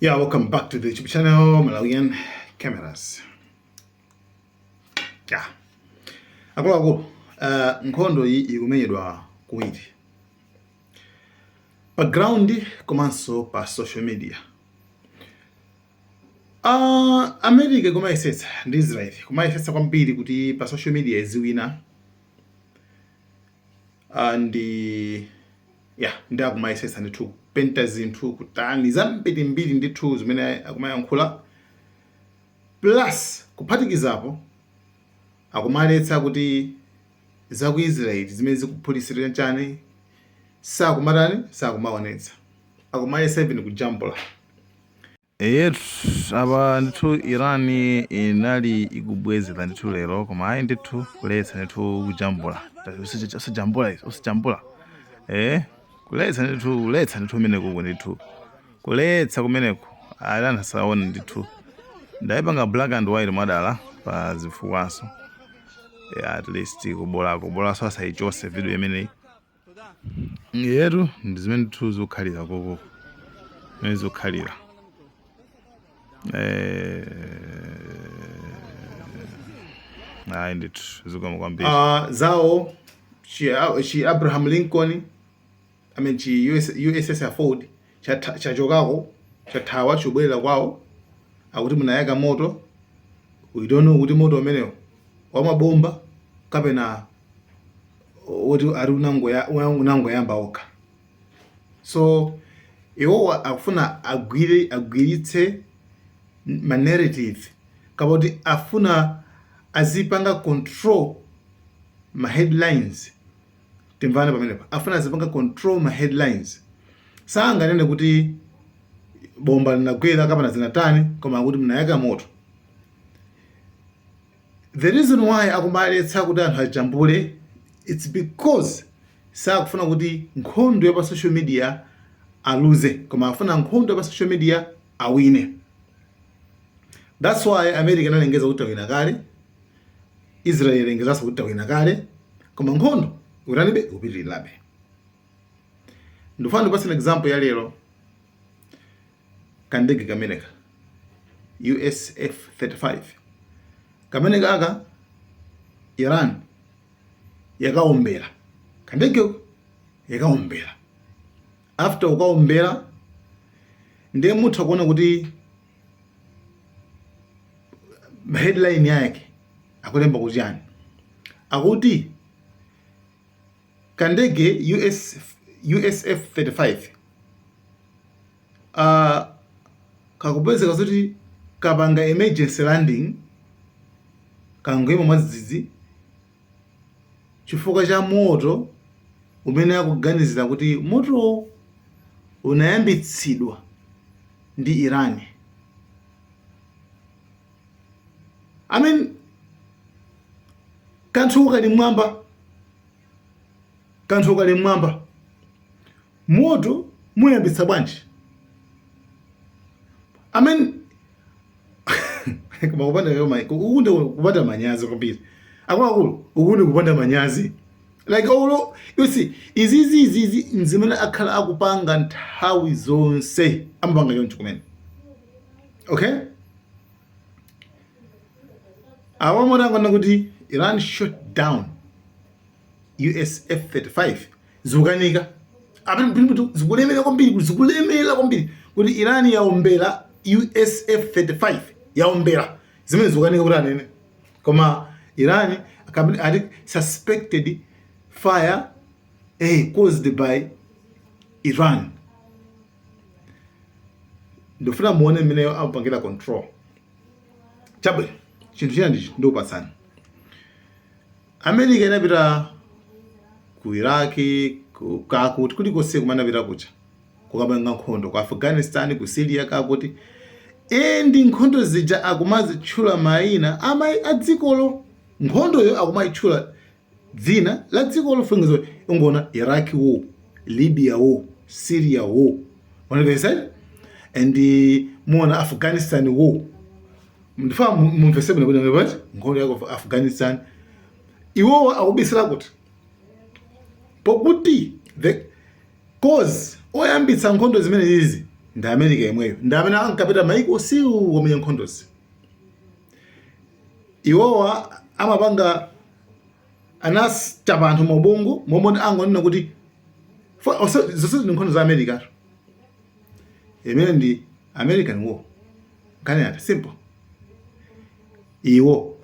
Yeah, welcome back to the YouTube channel, Malawian Cameras. Yeah. Akuluakulu, nkhondo iyi ikumenyedwa kuwiri. Pa ground komanso pa social media. America kumayisetsa ndi Israel kumayisetsa kwambiri kuti pa social media iziwina. Ndi akumayisetsa ndithu penta zinthu kutani zambirimbiri ndithu zimene akumayankhula, plus kuphatikizapo akumaletsa kuti za ku Israel zimene zikuphulisira chani sakumaonetsa, akumaletsa even kujambula. Apa ndithu Iran inali ikubwezera ndithu lero koma ayi ndithu kuletsa ndithu kujambula usijambula kuletsa ndithu kumeneko ndithu kuletsa kumeneko alana saona ndithu ndayipanga black and white madala pa zifukwaso at least kubola asayichose video imeneyi yetu ndi zimene ndithu zikukhalira koko zimene zikukhalira. Ayi ndithu zikoma kwambiri zawo chi Abraham Lincoln chi USS Ford chachokako chathawa chobwerera kwawo akuti munayaka moto. We don't know kuti moto umenewo wamabomba kapena woti ari unangoyamba okha. So iwo akufuna agwiritse ma narrative kaboti afuna azipanga control ma headlines. Timvana pamenepa afuna azipanga control ma headlines. Sanganene kuti bomba linagwera kapena zinatani koma kuti munayaka moto. The reason why akumaletsa kuti anthu ajambule, it's because sakufuna kuti nkhondo ya pa social media aluze koma afuna nkhondo ya pa social media awine. That's why America inalengeza kuti awina kale, Israel ilengezanso kuti awina kale, koma nkhondo uranibe upitirilabe. Ndifuna ndipase an example ya lero kandege kameneka US F-35 kameneka aka Iran yakaombera kandege yakaombera. After ukaombera ndiye mutha kuona kuti headline yake akulemba kuti yani akuti kandege US F-35 kakupezeka kuti kapanga emergency landing kangoyima mwadzidzidzi chifukwa cha moto umene akuganizira kuti moto unayambitsidwa ndi Iran. Kanthu kali mwamba moto muyambitsa bwanji? Ukunde kupanda manyazi kwambiri. Akuluakulu ukunde kupanda manyazi. Like you see, izi nzimene akhala akupanga nthawi zonse amapanga yoncho kumene. Okay? Awamotangana kuti Iran shot down US F-35 zikukanika. Zikulemera kwambiri kuti Iran yaombera US F-35 yaombera zimene zikukanika kuti anene. Koma Iran ati suspected fire caused by Iran. Ndofuna muone mmene apangira control. Chabwe chinthu china ndichi ndopasana. America inapita ku Iraq kakuti kulikonse kumanapita kucha kukapanga nkhondo ku Afghanistan ku Syria kakuti ndi nkhondo zija akumazitchula mayina a dzikolo. Nkhondoyo akumayitchula dzina la dzikolo. Fungizo ungona Iraq war, Libya war, Syria war, wanapesa and muona Afghanistan war. Mndifaa mumvese bwino bwino bati nkhondo ya Afghanistan iwo akubisira kuti pokuti the cause oyambitsa nkhondo zimene izi ndi America yemweyo ndi amene ankapita maiko osiu wamenya nkhondozi. Iwowa amapanga anachapa anthu mabungu momwe angonena kuti zonse ndi nkhondo za America. Imene ndi American war. Kanena simple. Iwo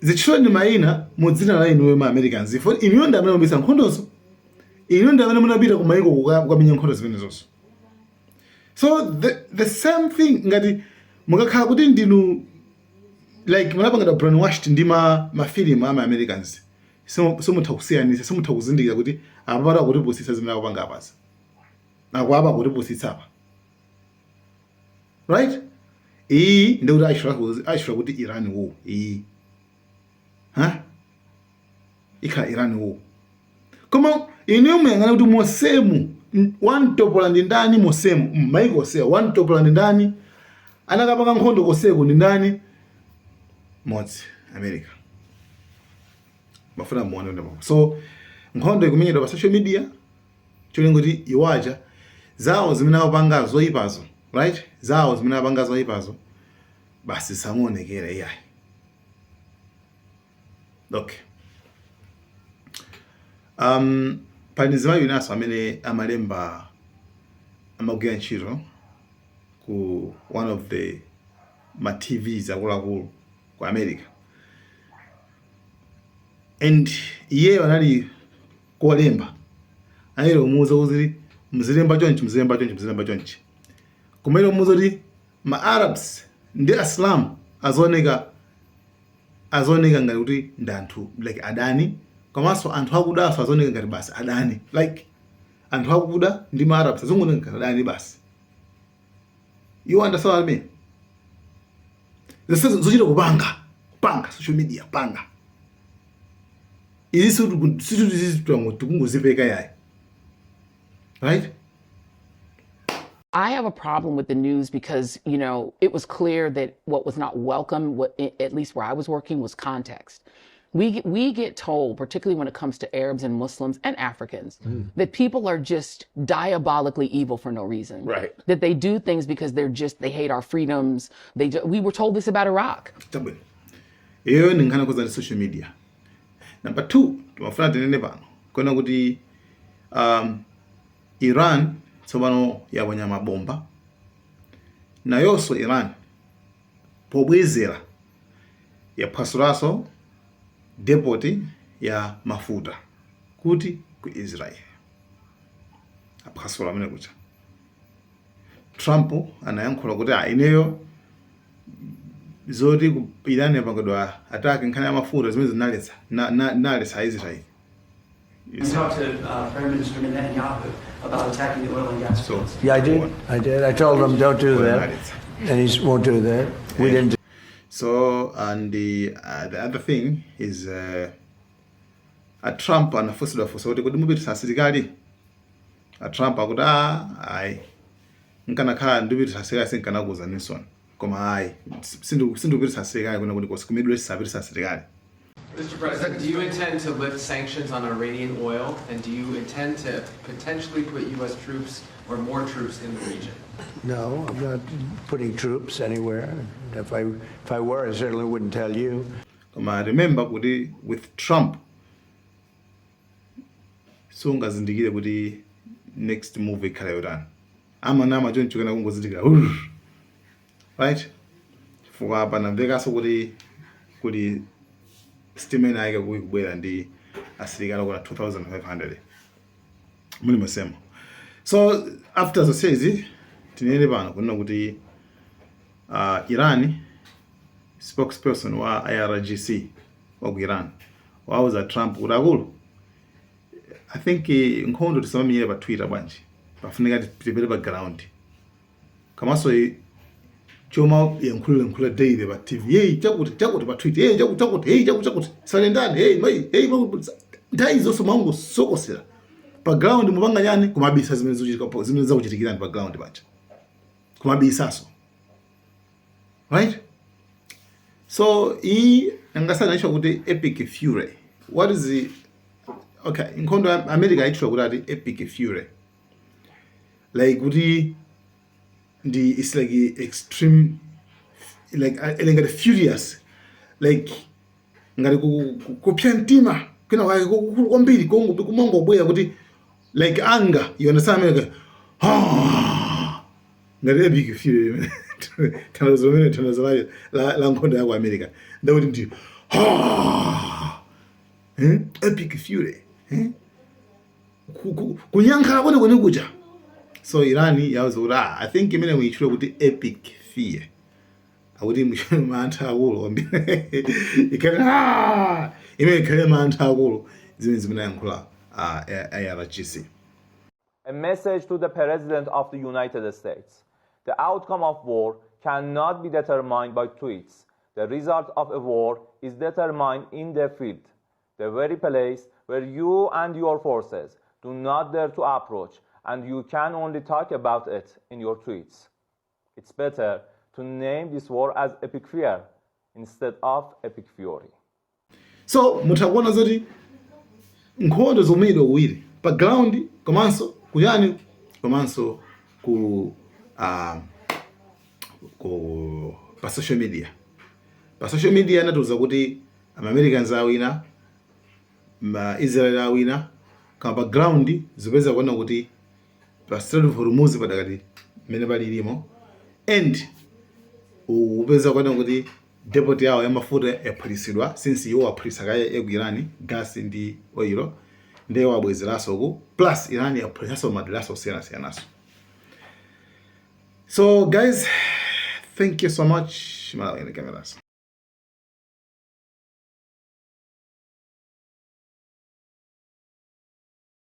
zichitoni mayina mu dzina la inuwe ma Americans. Ifo inuyo ndi amene mubisa nkhondozo. Inuyo ndi amene munapita ku maiko kukamenya nkhondo zimenezonso. So the same thing ngati mukakhala kuti ndinu like munapangidwa brainwashed ndi mafilimu ama Americans. So mutha kusiyanisa, so mutha kuzindikira kuti apapata kuti pusisa zimene akupanga apazi. Akwapa kuti pusitsa apa. Right? Iyi ndi kuti ashura kuti Iran war. Iyi. Ikhala Iran war. Koma inu muyang'ana kuti mosemu wantopola ndi ndani mosemu maiko osea wantopola ndi ndani anakapanga nkhondo koseko ndi ndani modzi America. Mafuna muone ndipo. So nkhondo ikumenyedwa pa social media cholinga kuti iwaja zawo zimene akupanga zoyipazo, right? Zawo zimene akupanga zoyipazo basi samuonekera iyayi. Okay. Pali zimayi naso amene amalemba amagwira ntchito ku one of the ma TVs akuluakulu ku America. And iye anali kuwalemba. Ayero umuza kuti mzilemba chonchi. Kumelo umuza kuti ma Arabs ndi Islam azoneka ngati kuti ndanthu like adani. Komanso anthu akudaso azoneka ngati basi adani. Like anthu akuda ndi ma Arabs azoneka ngati adani basi. You understand what I mean? Zochita kupanga social media panga. Is this right? I have a problem with the news because, you know, it was clear that what was not welcome, at least where I was working, was context. We get told, particularly when it comes to Arabs and Muslims and Africans, that people are just diabolically evil for no reason. Right. That they do things because they hate our freedoms. We were told this about Iraq. Iyo ni nkhani koza social media. Number 2, tumafuna tenene pano. Kona kuti Iran tsopano yaponya mabomba. Nayonso Iran pobwezera yaphwasulaso depot ya mafuta kuti ku Israel. Aphwasula amene kucha. Trump anayankhula kuti ineyo zoti ku Iran yapangidwa attack nkhani ya mafuta zimene zinaletsa Israel. You talked to Prime Minister Netanyahu about attacking the oil and gas fields. Yeah, I did. I told him don't do that, and he won't do that. We didn't. So, and the other thing is Trump anafusidwa kuti kuti mupitisa asilikali. Trump akuti ayi nkanakhala ndipitisa asilikali sinkanakuza Nixon. Koma ayi sindipitisa asilikali kuna kuti kosi sapitisa asilikali. Mr. President, do you intend to lift sanctions on Iranian oil, and do you intend to potentially put U.S. troops or more troops in the region? No, I'm not putting troops anywhere. If I were, I certainly wouldn't tell you. Remember kuti with Trump sungazindikire kuti next move ikhala yotani. Nama choncho kana kungozindikira. Right? Fuka apa namvekaso kuti stimeni yake kubwera ndi asilikali okwana 2,500 muli mosemo. So after the says tinene pano kunena kuti Iran spokesperson wa IRGC wa ku Iran wauza Trump kuti akulu I think nkhondo tisamamiyire pa Twitter bwanji pafunika tipere pa ground kamaso choma yankhula daily pa TV hey chakuti pa Twitter hey chakuti salendani hey ndai zonse mango sokosera pa ground mupanga nyani kumabisa zimene zakuchitikirani pa ground banja kumabisaso right. So angasana isho kuti epic fury. What is the okay nkhondo America itchula kuti ati epic fury like kuti it's like extreme, like ngati furious, like ngati kupya mtima kena kwambiri kumangobwera kuti like anger, you understand me? Ngati epic fury tanazomene la nkhondo ya ku America ndakuti ndi epic fury kunyankhala kone kuja. So Iran yazo kuti I think imene muyichula kuti epic fear akuti mantha akulu kwambiri ikhala imene ikhale mantha akulu zimene yankhula IRGC. A message to the President of the United States. The outcome of war cannot be determined by tweets. The result of a war is determined in the field, the very place where you and your forces do not dare to approach, and you can only talk about it in your tweets. It's better to name this war as epic fear instead of epic fury. So mutakuona zoti nkhondo zomwe uwiri pa ground komanso kuyani komanso ku pa social media. Pa social media anatuza kuti Americans awina, Israel awina, kama pa ground zipeza kuona kuti pa Strait of Hormuz padakati mene palilimo, and upeza kuona kuti depot yawo ya mafuta yaphatisidwa since iwo aphutisa kaya ku Iran gas ndi oil ndiye wabwezeraso ku, plus Iran yaphutisaso madalaso osiyana-siyanaso. So guys, thank you so much. Malawi in the cameras.